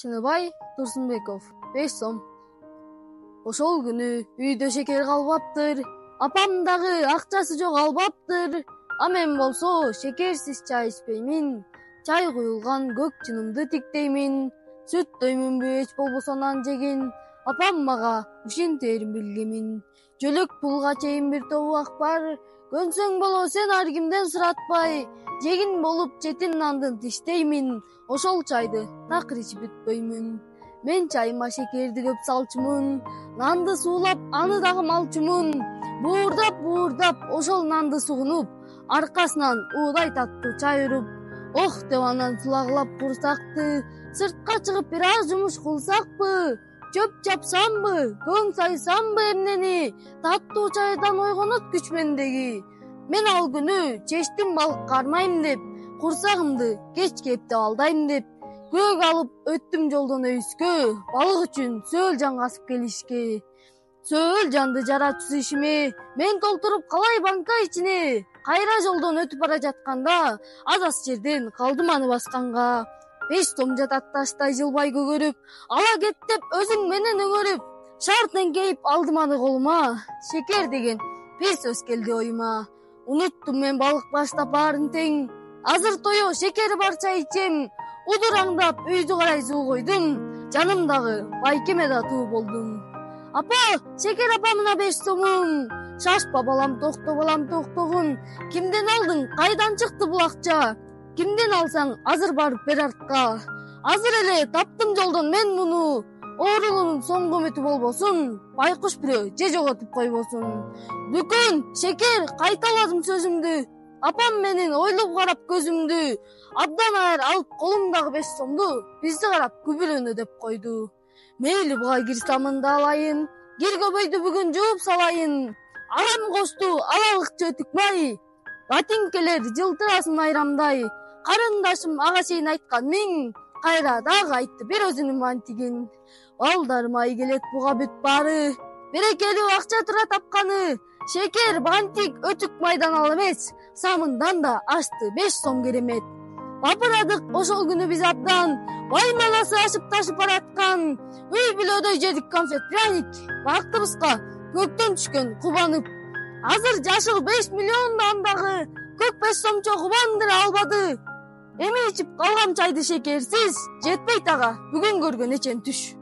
Чыныбай Турсунбеков 5 сом. Ошол күнү үйдө шекер калбаптыр. Апам дагы акчасы жок албаптыр. А мен болсо шекерсиз чай ичпеймин. Чай куюлган көк чынымды тиктеймин. Сүт дөймүнбү эч болбосо нан жегин. Апам мага ушинтерин билгемин. Жөлөк пулга чейин бир тобуак бар. Көнсөң боло сен ар кимден суратпай. Жегин болуп четин нандын тиштеймин. Ошол чайды такыр ичип бүтпөймүн. Мен чайыма шекерди көп салчумун. Нанды суулап, аны дагы малчумун. Буурдап, ошол нанды сугунуп, аркасынан уудай таттуу чай уруп, ох деп анан сулаглап курсакты, сыртка чыгып бир аз жумуш кылсакпы, чөп чапсамбы, көң сайсамбы эмнени, таттуу чайдан ойгонот күч мендеги. Мен ал күнү чечтим балыкка арнайм деп, курсагымды кечке эптеп алдайм деп, көк алып өттүм жолдон өйүскө, балык үчүн сөөл жан касып келишке. Сөөл жанды жаратчысы ишиме, мен толтуруп калай банка ичине. Кайра жолдон өтүп бара жатканда, аз жерден калдым аны басканга. 5 сом жатат таштай жылбай көгөрүп, ала кет деп өзүң менен өңөрүп. Шарт эңкейип алдым аны колума, шекер деген бир сөз келди оюма. Унуттум мен балык баштап баарын тең, азыр тое шекери бар чай ичем. Удураңдап үйдү карай суу койдум, жанымдагы байкеме да туу болдум. Апа, шекер апамына 5 сомум. Шашпа балам, токтогун. Кимден алдың, кайдан чыкты бул акча? Кимден алсаң, азыр барып бер артка. Азыр эле таптым жолдон мен муну. Оорунун соңку үмүтү болбосун, байкуш бирөө же жоготуп койбосун. Дүкөн, шекер, кайталадым сөзүмдү. Апам менин ойлоп карап көзүмдү. Абдан аяр алып колумдагы 5 сомду бизди карап күбүрөнө деп койду. Мейли буга кир самында алайын, кир көбөйдү бүгүн жууп салайын. Арам кошту алалыкчы өтүк май, ботинкелер жылтырасын айрамдай. Карындашым ага чейин айткан миң, кайра дагы айтты бир өзүнүн мантигин. Балдарым ай келет буга бүт баары, берекелүү акча тура тапканы. Шекер, бантик, өтүк майдан ал эмес, самындан да ашты 5 сом керемет. Бапырадык ошол күнү биз абдан, баймаласы ашып ташып бараткан. Үй бүлөдөй жедик конфет пряник, бактыбызга көктөн түшкөн кубанып. Азыр жашыл 5 миллион да андагы көк 5 сомчо кубандыра албады. Эми ичип калгам чайды шекерсиз, жетпейт ага бүгүн көргөн эчен түш.